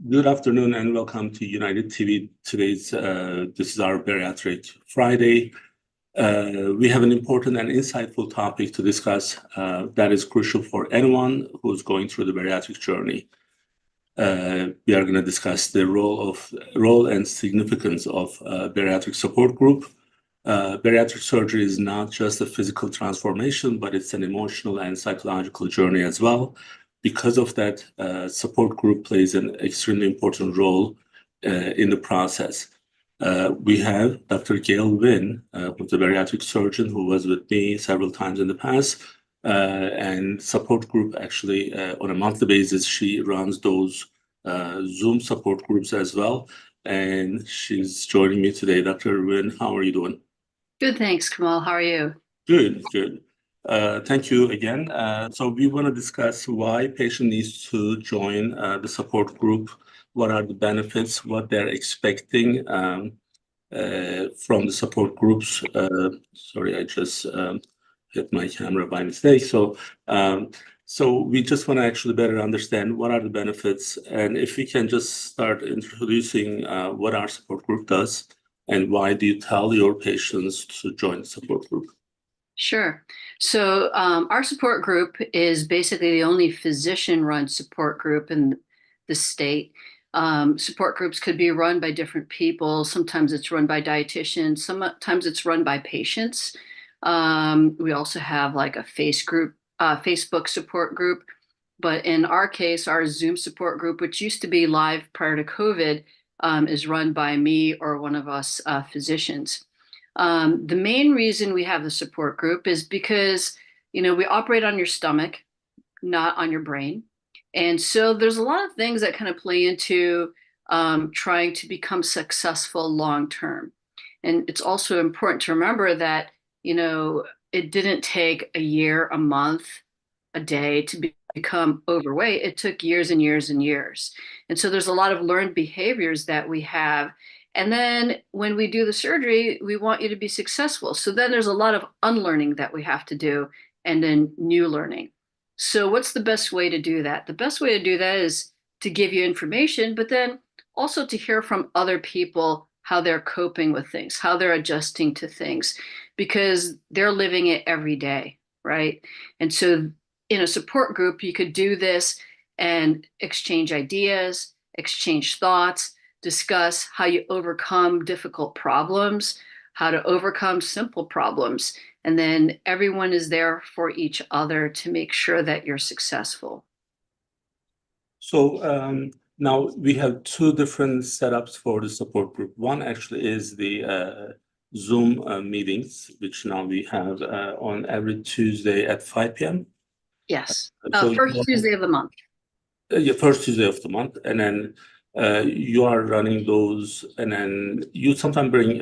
Good afternoon and welcome to United TV. This is our Bariatric Friday. We have an important and insightful topic to discuss that is crucial for anyone who's going through the bariatric journey. We are going to discuss the role and significance of bariatric support group. Bariatric surgery is not just a physical transformation, but it's an emotional and psychological journey as well. Because of that, support group plays an extremely important role in the process. We have Dr. Gail Wynn, who's a bariatric surgeon who was with me several times in the past, and support group actually on a monthly basis, she runs those Zoom support groups as well. And she's joining me today. Dr. Wynn, how are you doing? Good, thanks, Kemal. How are you? Good, good. Thank you again. So we want to discuss why patient needs to join the support group, what are the benefits, what they're expecting from the support groups. Sorry, I just hit my camera by mistake. So we just want to actually better understand what are the benefits, and if we can just start introducing what our support group does and why do you tell your patients to join the support group? Sure. So our support group is basically the only physician-run support group in the state. Support groups could be run by different people. Sometimes it's run by dietitians. Sometimes it's run by patients. We also have like a Facebook support group. But in our case, our Zoom support group, which used to be live prior to COVID, is run by me or one of us physicians. The main reason we have the support group is because, we operate on your stomach, not on your brain. And so there's a lot of things that kind of play into trying to become successful long term. And it's also important to remember that, it didn't take a year, a month, a day to become overweight. It took years and years and years. And so there's a lot of learned behaviors that we have. And then when we do the surgery, we want you to be successful. So then there's a lot of unlearning that we have to do and then new learning. So what's the best way to do that? The best way to do that is to give you information, but then also to hear from other people how they're coping with things, how they're adjusting to things, because they're living it every day, right? And so in a support group, you could do this and exchange ideas, exchange thoughts, discuss how you overcome difficult problems, how to overcome simple problems, and then everyone is there for each other to make sure that you're successful. So now we have two different setups for the support group. One actually is the Zoom meetings, which now we have on every Tuesday at 5 p.m. Yes, So first Tuesday of the month. Yeah, first Tuesday of the month, and then you are running those, and then you sometimes bring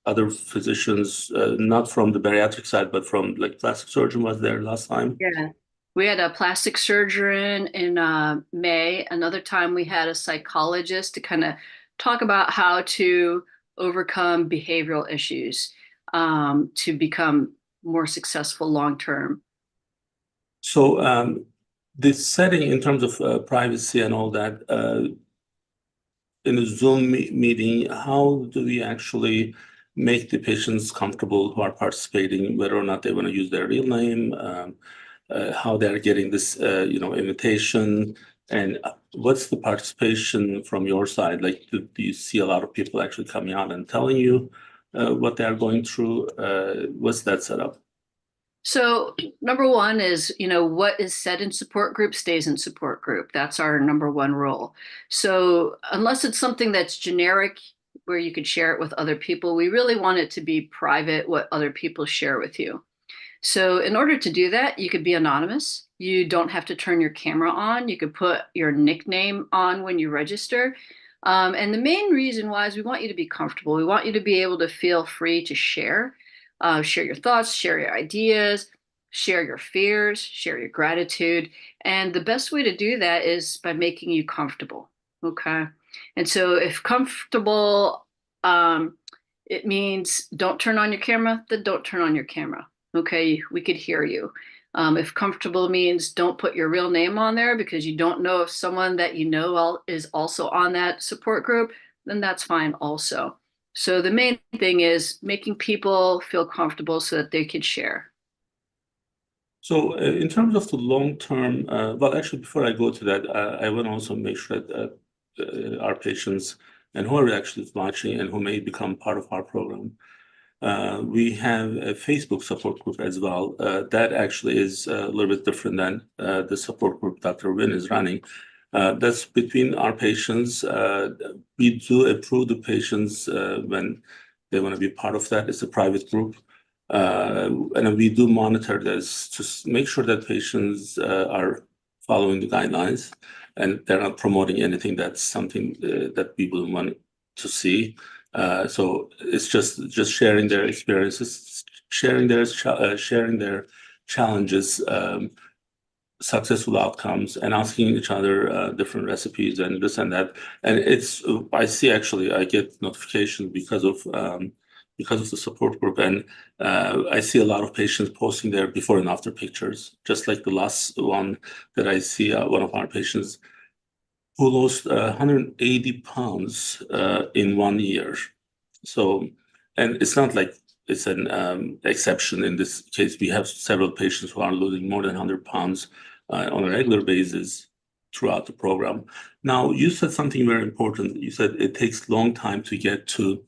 other physicians, not from the bariatric side, but from like plastic surgeon was there last time. Yeah, we had a plastic surgeon in May. Another time we had a psychologist to kind of talk about how to overcome behavioral issues to become more successful long term. So the setting in terms of privacy and all that, in a Zoom meeting, how do we actually make the patients comfortable who are participating, whether or not they want to use their real name, how they're getting this, invitation, and what's the participation from your side? Like, do you see a lot of people actually coming out and telling you what they're going through? What's that setup? So number one is, what is said in support group stays in support group. That's our number one rule. So unless it's something that's generic where you could share it with other people, we really want it to be private, what other people share with you. So in order to do that, you could be anonymous. You don't have to turn your camera on. You could put your nickname on when you register. And the main reason why is we want you to be comfortable. We want you to be able to feel free to share your thoughts, share your ideas, share your fears, share your gratitude. And the best way to do that is by making you comfortable. Okay. And so if comfortable, it means don't turn on your camera, then don't turn on your camera. Okay. We could hear you. If comfortable means don't put your real name on there because you don't know if someone that you know is also on that support group, then that's fine also. So the main thing is making people feel comfortable so that they can share. So in terms of the long term, well, actually, before I go to that, I want to also make sure that our patients and who are actually watching and who may become part of our program, we have a Facebook support group as well. That actually is a little bit different than the support group Dr. Wynn is running. That's between our patients. We do approve the patients when they want to be part of that. It's a private group. And we do monitor this to make sure that patients are following the guidelines and they're not promoting anything that's something that people want to see. So it's just sharing their experiences, sharing their challenges, successful outcomes, and asking each other different recipes and this and that. And I see actually I get notifications because of the support group, and I see a lot of patients posting their before and after pictures, just like the last one that I see, one of our patients who lost 180 pounds in 1 year. So, and it's not like it's an exception in this case. We have several patients who are losing more than 100 pounds on a regular basis throughout the program. Now, you said something very important. You said it takes a long time to get to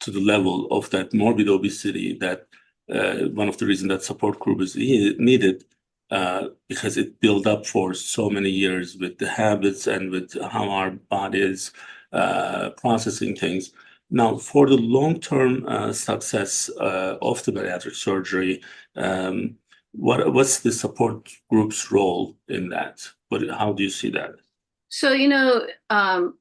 the level of that morbid obesity, that one of the reasons that support group is needed, because it built up for so many years with the habits and with how our body is processing things. Now, for the long-term success of the bariatric surgery, what's the support group's role in that? How do you see that? So,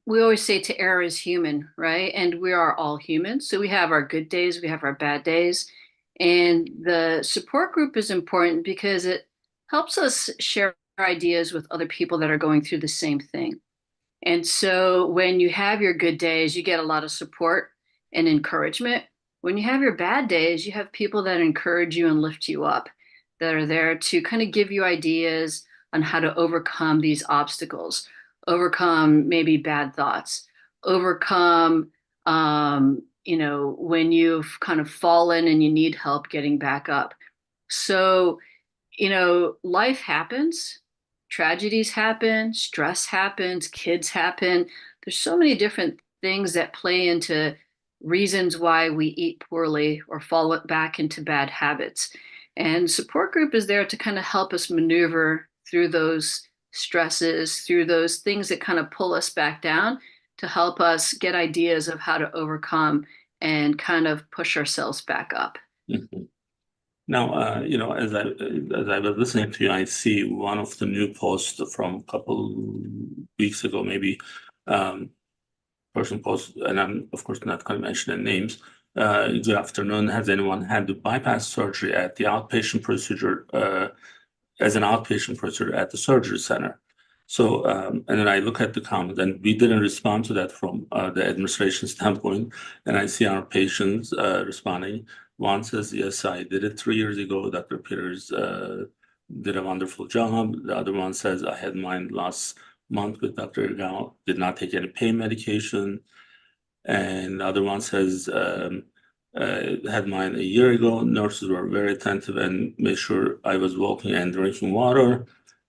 we always say to err is human, right? And we are all human. So we have our good days, we have our bad days. And the support group is important because it helps us share ideas with other people that are going through the same thing. And so when you have your good days, you get a lot of support and encouragement. When you have your bad days, you have people that encourage you and lift you up, that are there to kind of give you ideas on how to overcome these obstacles, overcome maybe bad thoughts, overcome, when you've kind of fallen and you need help getting back up. So, life happens, tragedies happen, stress happens, kids happen. There's so many different things that play into reasons why we eat poorly or fall back into bad habits. And support group is there to kind of help us maneuver through those stresses, through those things that kind of pull us back down to help us get ideas of how to overcome and kind of push ourselves back up. Mhm. Now, as I was listening to you, I see one of the new posts from a couple weeks ago, maybe, person post, and I'm of course not going to mention their names. Good afternoon. Has anyone had to bypass surgery at the outpatient procedure, as an outpatient procedure at the surgery center? So, and then I look at the comments, and we didn't respond to that from the administration standpoint. And I see our patients responding. One says, yes, I did it 3 years ago. Dr. Peters did a wonderful job. The other one says, I had mine last month with Dr. Erkan, did not take any pain medication. And the other one says, had mine a year ago. Nurses were very attentive and made sure I was walking and drinking water.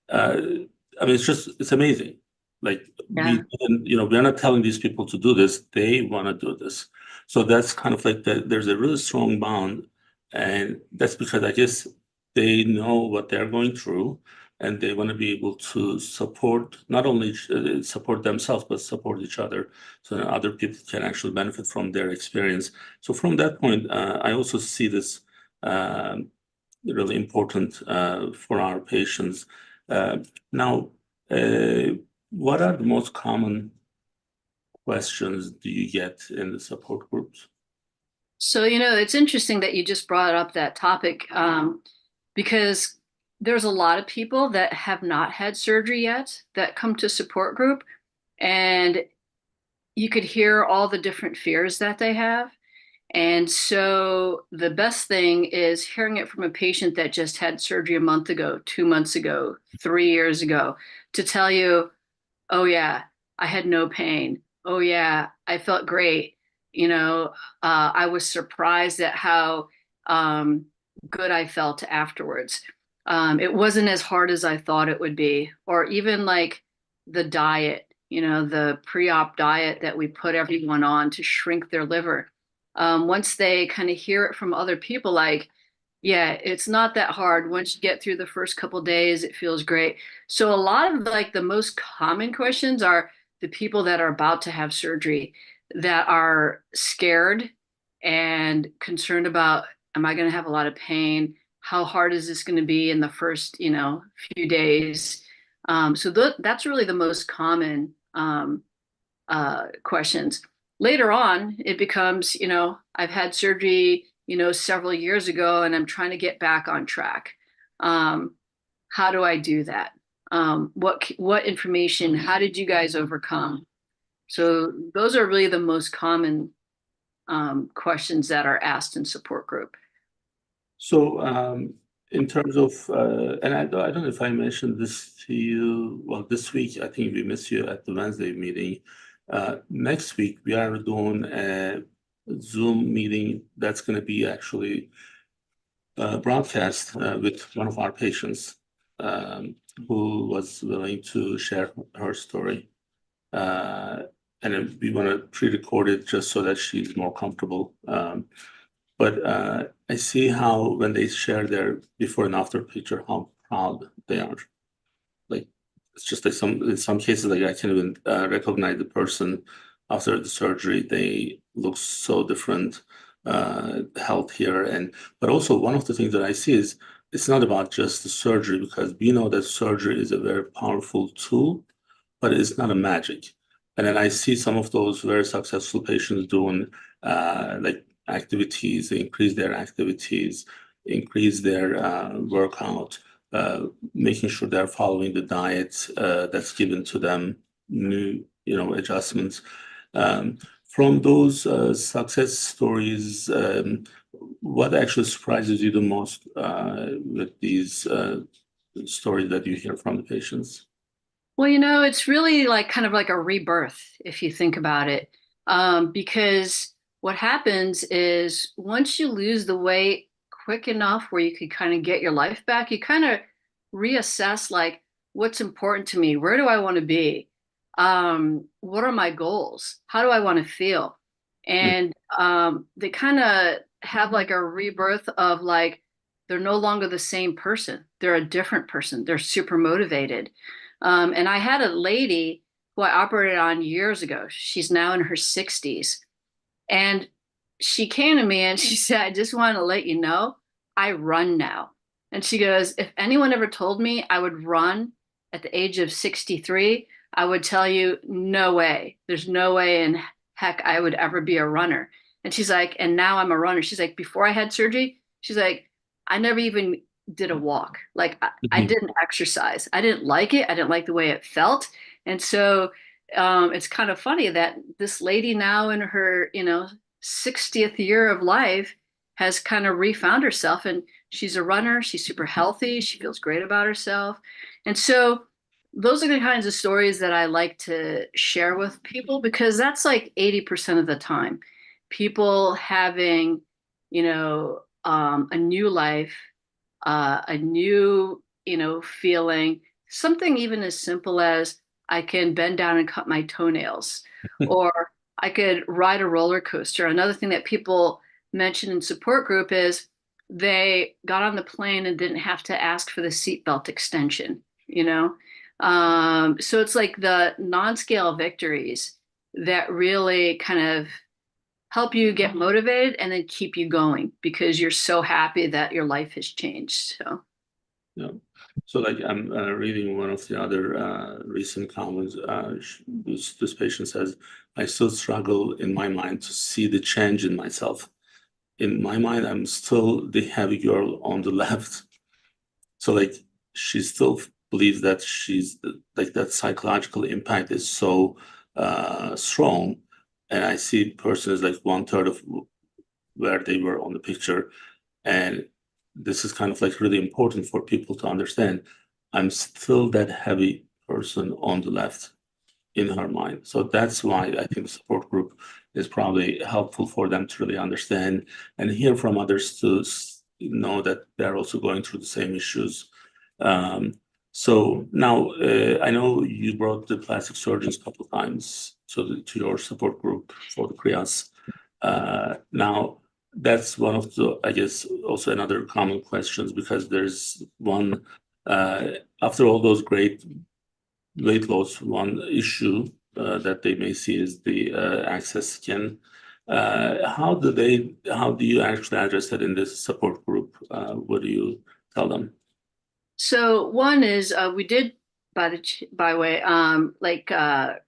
I mean, it's amazing. Like Yeah. we're not telling these people to do this. They want to do this. So that's kind of like there's a really strong bond. And that's because I guess they know what they're going through and they want to be able to support, not only support themselves, but support each other so that other people can actually benefit from their experience. So from that point, I also see this really important for our patients. Now, what are the most common questions do you get in the support groups? So, it's interesting that you just brought up that topic because there's a lot of people that have not had surgery yet that come to support group, and you could hear all the different fears that they have. And so the best thing is hearing it from a patient that just had surgery a month ago, 2 months ago, 3 years ago, to tell you, oh yeah, I had no pain. Oh yeah, I felt great. I was surprised at how good I felt afterwards. It wasn't as hard as I thought it would be, or even like the diet, the pre-op diet that we put everyone on to shrink their liver. Once they kind of hear it from other people, like, yeah, it's not that hard. Once you get through the first couple days, it feels great. So a lot of like the most common questions are the people that are about to have surgery that are scared and concerned about, am I going to have a lot of pain? How hard is this going to be in the first, few days? So that's really the most common questions. Later on, it becomes, I've had surgery, several years ago, and I'm trying to get back on track. How do I do that? What information? How did you guys overcome? So those are really the most common questions that are asked in support group. So in terms of, and I don't know if I mentioned this to you, well, this week, I think we missed you at the Wednesday meeting. Next week, we are doing a Zoom meeting that's going to be actually broadcast with one of our patients who was willing to share her story. And then we want to pre-record it just so that she's more comfortable. But I see how when they share their before and after picture, how proud they are. Like it's just like in some cases, like I can't even recognize the person after the surgery. They look so different, healthier, but also one of the things that I see is it's not about just the surgery, because we know that surgery is a very powerful tool, but it's not a magic. And then I see some of those very successful patients doing like activities, increase their activities, increase their workout, making sure they're following the diet that's given to them, new, adjustments. From those success stories, what actually surprises you the most with these stories that you hear from the patients? Well, it's really like kind of like a rebirth if you think about it. Because what happens is once you lose the weight quick enough where you could kind of get your life back, you kind of reassess like what's important to me? Where do I want to be? What are my goals? How do I want to feel? And they kind of have like a rebirth of like they're no longer the same person. They're a different person. They're super motivated. And I had a lady who I operated on years ago. She's now in her 60s. And she came to me and she said, I just want to let you know, I run now. And she goes, if anyone ever told me I would run at the age of 63, I would tell you, no way. There's no way in heck I would ever be a runner. And she's like, and now I'm a runner. She's like, before I had surgery, she's like, I never even did a walk. Like I didn't exercise. I didn't like it. I didn't like the way it felt. And so it's kind of funny that this lady now in her, 60th year of life has kind of refound herself, and she's a runner. She's super healthy. She feels great about herself. And so those are the kinds of stories that I like to share with people, because that's like 80% of the time. People having, a new life, a new, feeling, something even as simple as I can bend down and cut my toenails, or I could ride a roller coaster. Another thing that people mention in support group is they got on the plane and didn't have to ask for the seatbelt extension. So it's like the non-scale victories that really kind of help you get motivated and then keep you going because you're so happy that your life has changed. So, Yeah. So like I'm reading one of the other recent comments. This patient says, I still struggle in my mind to see the change in myself. In my mind, I'm still the heavy girl on the left. So like she still believes that she's like that psychological impact is so strong. And I see person is like 1/3 of where they were on the picture. And this is kind of like really important for people to understand. I'm still that heavy person on the left in her mind. So that's why I think the support group is probably helpful for them to really understand and hear from others to know that they're also going through the same issues. So now I know you brought the plastic surgeons a couple of times to your support group for the CHRIAS. Now that's one of the, I guess, also another common questions, because there's one, after all those great weight loss, one issue that they may see is the access skin. How do you actually address that in this support group? What do you tell them? So one is we did by way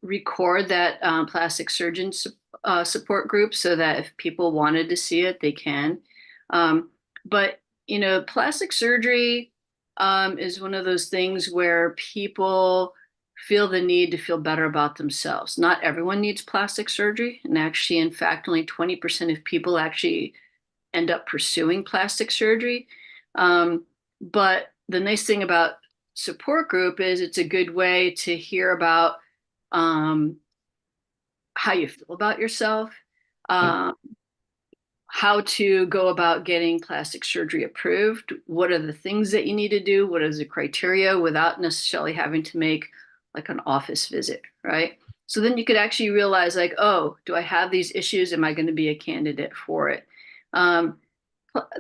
record that plastic surgeon support group so that if people wanted to see it, they can. But plastic surgery is one of those things where people feel the need to feel better about themselves. Not everyone needs plastic surgery, and actually, in fact, only 20% of people actually end up pursuing plastic surgery. But the nice thing about support group is it's a good way to hear about how you feel about yourself, how to go about getting plastic surgery approved, what are the things that you need to do, what is the criteria, without necessarily having to make like an office visit, right? So then you could actually realize like, oh, do I have these issues? Am I going to be a candidate for it?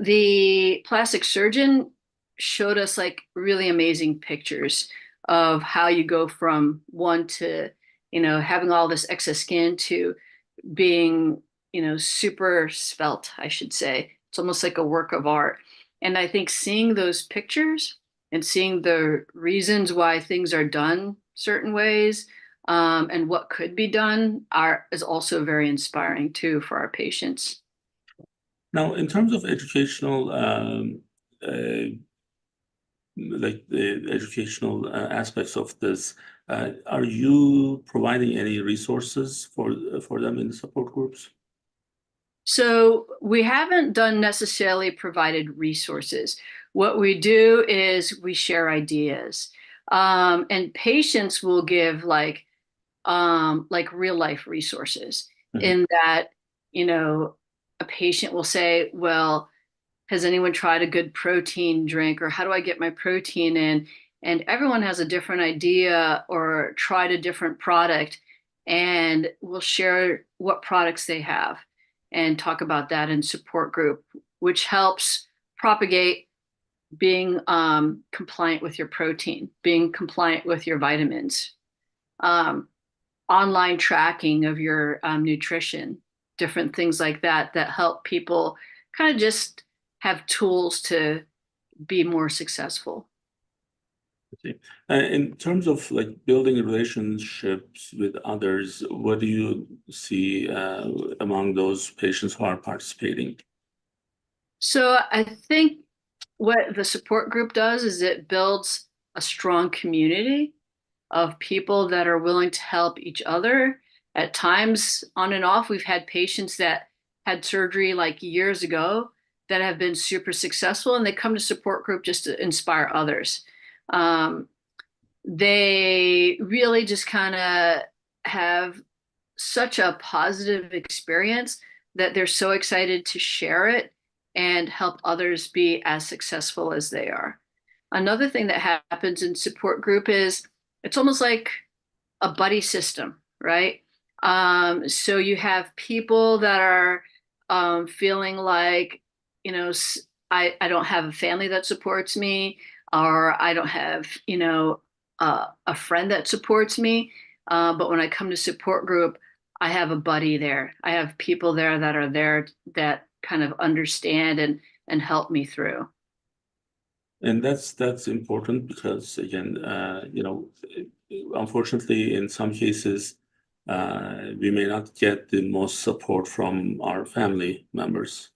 The plastic surgeon showed us like really amazing pictures of how you go from one to, having all this excess skin to being, super svelte, I should say. It's almost like a work of art. And I think seeing those pictures and seeing the reasons why things are done certain ways, and what could be done is also very inspiring too for our patients. Now, in terms of educational, like the educational aspects of this, are you providing any resources for them in the support groups? So we haven't done necessarily provided resources. What we do is we share ideas, and patients will give like real life resources. Mhm. In that, a patient will say, well, has anyone tried a good protein drink, or how do I get my protein in? And everyone has a different idea or tried a different product, and we'll share what products they have and talk about that in support group, which helps propagate being compliant with your protein, being compliant with your vitamins, online tracking of your nutrition, different things like that that help people kind of just have tools to be more successful. See. In terms of like building relationships with others, what do you see among those patients who are participating? So I think what the support group does is it builds a strong community of people that are willing to help each other. At times, on and off, we've had patients that had surgery like years ago that have been super successful, and they come to support group just to inspire others. They really just kind of have such a positive experience that they're so excited to share it and help others be as successful as they are. Another thing that happens in support group is it's almost like a buddy system, right? So you have people that are feeling like, I don't have a family that supports me, or I don't have, a friend that supports me. But when I come to support group, I have a buddy there. I have people there that are there that kind of understand and help me through. And that's important because again, unfortunately, in some cases, we may not get the most support from our family members.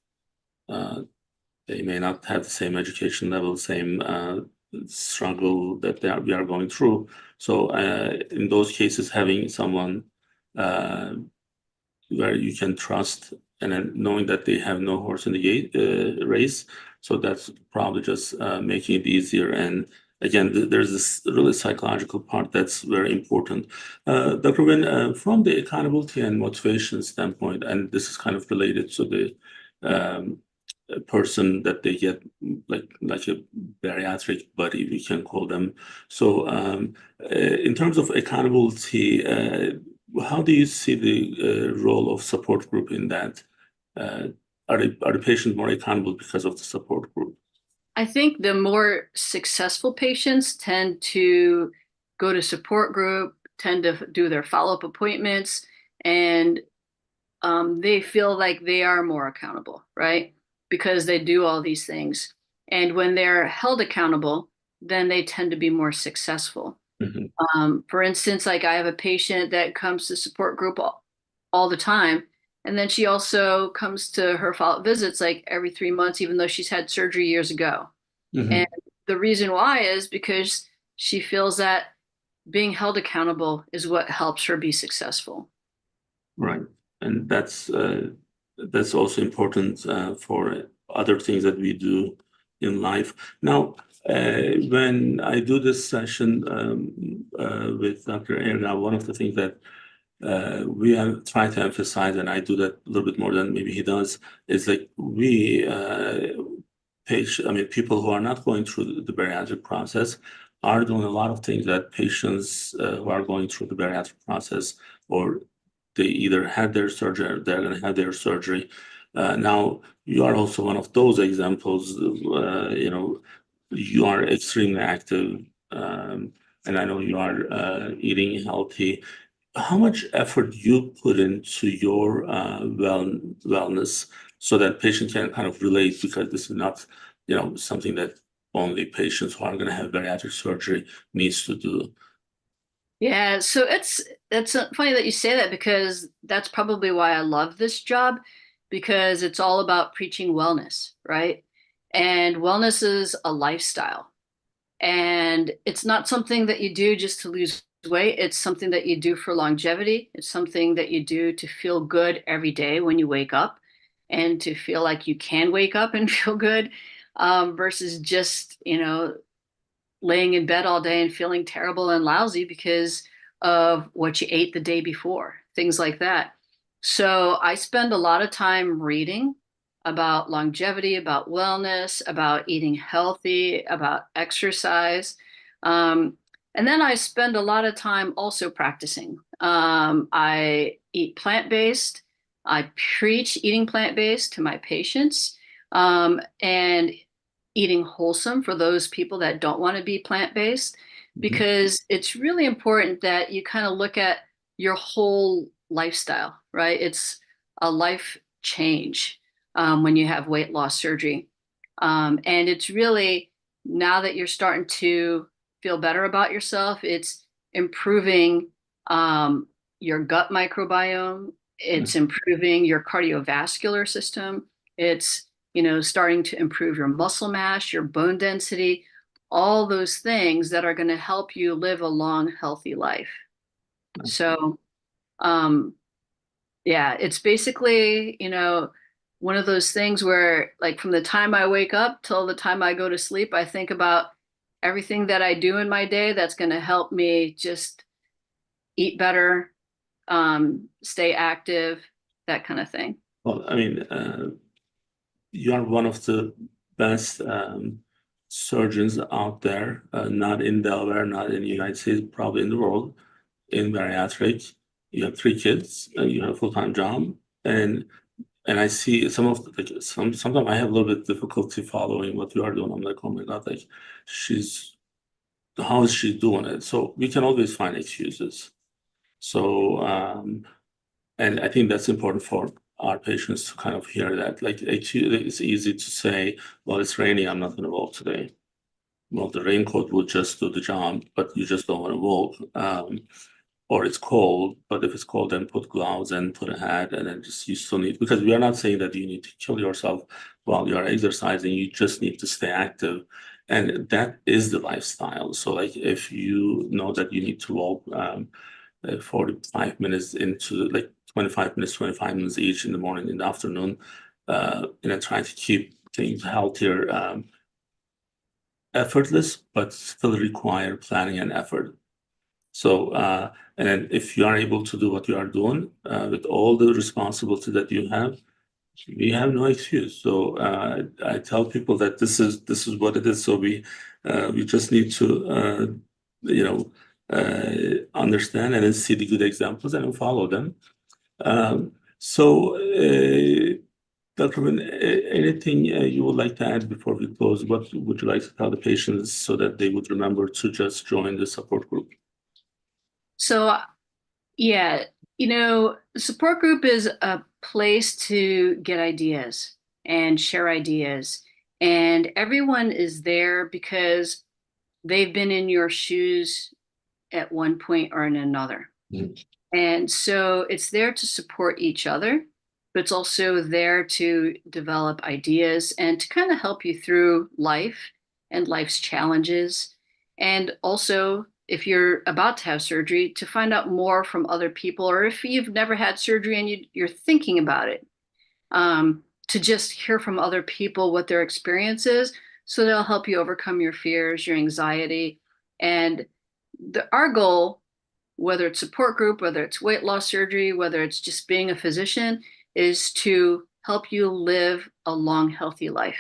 They may not have the same education level, same struggle that we are going through. So in those cases, having someone where you can trust and then knowing that they have no horse in the race. So that's probably just making it easier. And again, there's this really psychological part that's very important. Dr. Wynn, from the accountability and motivation standpoint, and this is kind of related to the um, person that they get, like a bariatric buddy, we can call them. So in terms of accountability, how do you see the role of support group in that? Uh, are the patients more accountable because of the support group? I think the more successful patients tend to go to support group, tend to do their follow-up appointments, and they feel like they are more accountable, right? Because they do all these things. And when they're held accountable, then they tend to be more successful. Mhm. For instance, like I have a patient that comes to support group all the time. And then she also comes to her follow-up visits like every 3 months, even though she's had surgery years ago. And Mhm. the reason why is because she feels that being held accountable is what helps her be successful. Right. And that's also important for other things that we do in life. Now, when I do this session with Dr. Erkan, one of the things that we are trying to emphasize, and I do that a little bit more than maybe he does, is like people who are not going through the bariatric process are doing a lot of things that patients who are going through the bariatric process, or they either had their surgery or they're going to have their surgery. Now, you are also one of those examples. You are extremely active, and I know you are eating healthy. How much effort you put into your wellness so that patients can kind of relate, because this is not, something that only patients who are going to have bariatric surgery needs to do. Yeah, so it's funny that you say that because that's probably why I love this job because it's all about preaching wellness, right? And wellness is a lifestyle. And it's not something that you do just to lose weight. It's something that you do for longevity. It's something that you do to feel good every day when you wake up and to feel like you can wake up and feel good versus just, laying in bed all day and feeling terrible and lousy because of what you ate the day before, things like that. So I spend a lot of time reading about longevity, about wellness, about eating healthy, about exercise. And then I spend a lot of time also practicing. I eat plant-based. I preach eating plant-based to my patients. And eating wholesome for those people that don't want to be plant-based, Mhm. because it's really important that you kind of look at your whole lifestyle, right? It's a life change when you have weight loss surgery. And it's really, now that you're starting to feel better about yourself, it's improving your gut microbiome, it's improving your cardiovascular system, it's starting to improve your muscle mass, your bone density, all those things that are going to help you live a long, healthy life. So, um, yeah, it's basically, one of those things where, like, from the time I wake up till the time I go to sleep, I think about everything that I do in my day that's going to help me just eat better, stay active, that kind of thing. Well, I mean, you are one of the best surgeons out there, not in Delaware, not in the United States, probably in the world, in bariatric. You have 3 kids, you have a full-time job, and I see some of sometimes I have a little bit difficulty following what you are doing. I'm like, oh my God, like she's how is she doing it? So we can always find excuses. So and I think that's important for our patients to kind of hear that. Like it's easy to say, well, it's rainy, I'm not going to walk today. Well, the raincoat will just do the job, but you just don't want to walk. Or it's cold, but if it's cold, then put gloves and put a hat, and then just you still need, because we are not saying that you need to kill yourself while you are exercising. You just need to stay active, and that is the lifestyle. So, like, if you know that you need to walk 45 minutes into, like, 25 minutes each in the morning, in the afternoon, and then trying to keep things healthier, effortless, but still require planning and effort. So, and then if you are able to do what you are doing with all the responsibility that you have, we have no excuse. So I tell people that this is what it is. So we just need to understand and then see the good examples and follow them. Dr. Wynn, anything you would like to add before we close? What would you like to tell the patients so that they would remember to just join the support group? So, yeah, the support group is a place to get ideas and share ideas. And everyone is there because they've been in your shoes at one point or in another. Mm. And so it's there to support each other, but it's also there to develop ideas and to kind of help you through life and life's challenges. And also, if you're about to have surgery, to find out more from other people, or if you've never had surgery and you're thinking about it, to just hear from other people what their experience is, so they'll help you overcome your fears, your anxiety. And our goal, whether it's support group, whether it's weight loss surgery, whether it's just being a physician, is to help you live a long, healthy life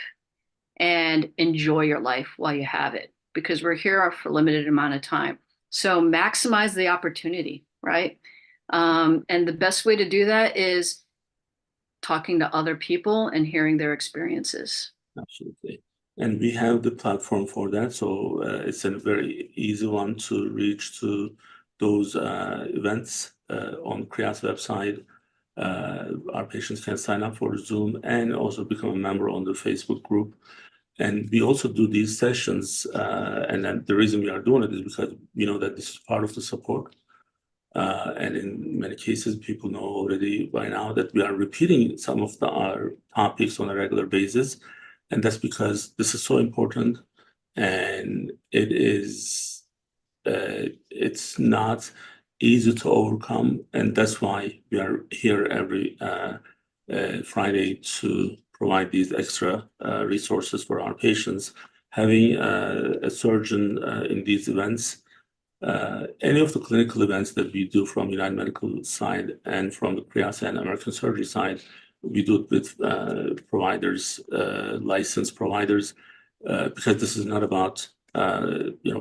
and enjoy your life while you have it, because we're here for a limited amount of time. So maximize the opportunity, right? And the best way to do that is talking to other people and hearing their experiences. Absolutely. And we have the platform for that. So it's a very easy one to reach to those events on CHRIAS website. Our patients can sign up for Zoom and also become a member on the Facebook group. And we also do these sessions. And then the reason we are doing it is because we know that this is part of the support. And in many cases, people know already by now that we are repeating some of our topics on a regular basis. And that's because this is so important, and it's not easy to overcome. And that's why we are here every Friday to provide these extra resources for our patients. Having a surgeon in these events, any of the clinical events that we do from United Medical side and from the CHRIAS and American Surgery side, we do it with providers, licensed providers, because this is not about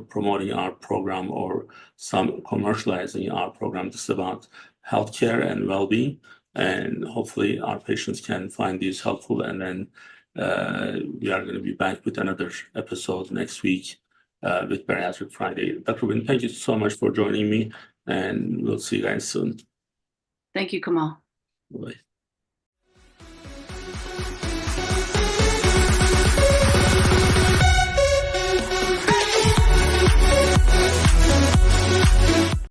promoting our program or some commercializing our program. This is about healthcare and well-being, and hopefully our patients can find these helpful. And then we are going to be back with another episode next week with Bariatric Friday. Dr. Wynn, thank you so much for joining me, and we'll see you guys soon. Thank you, Kemal. Bye.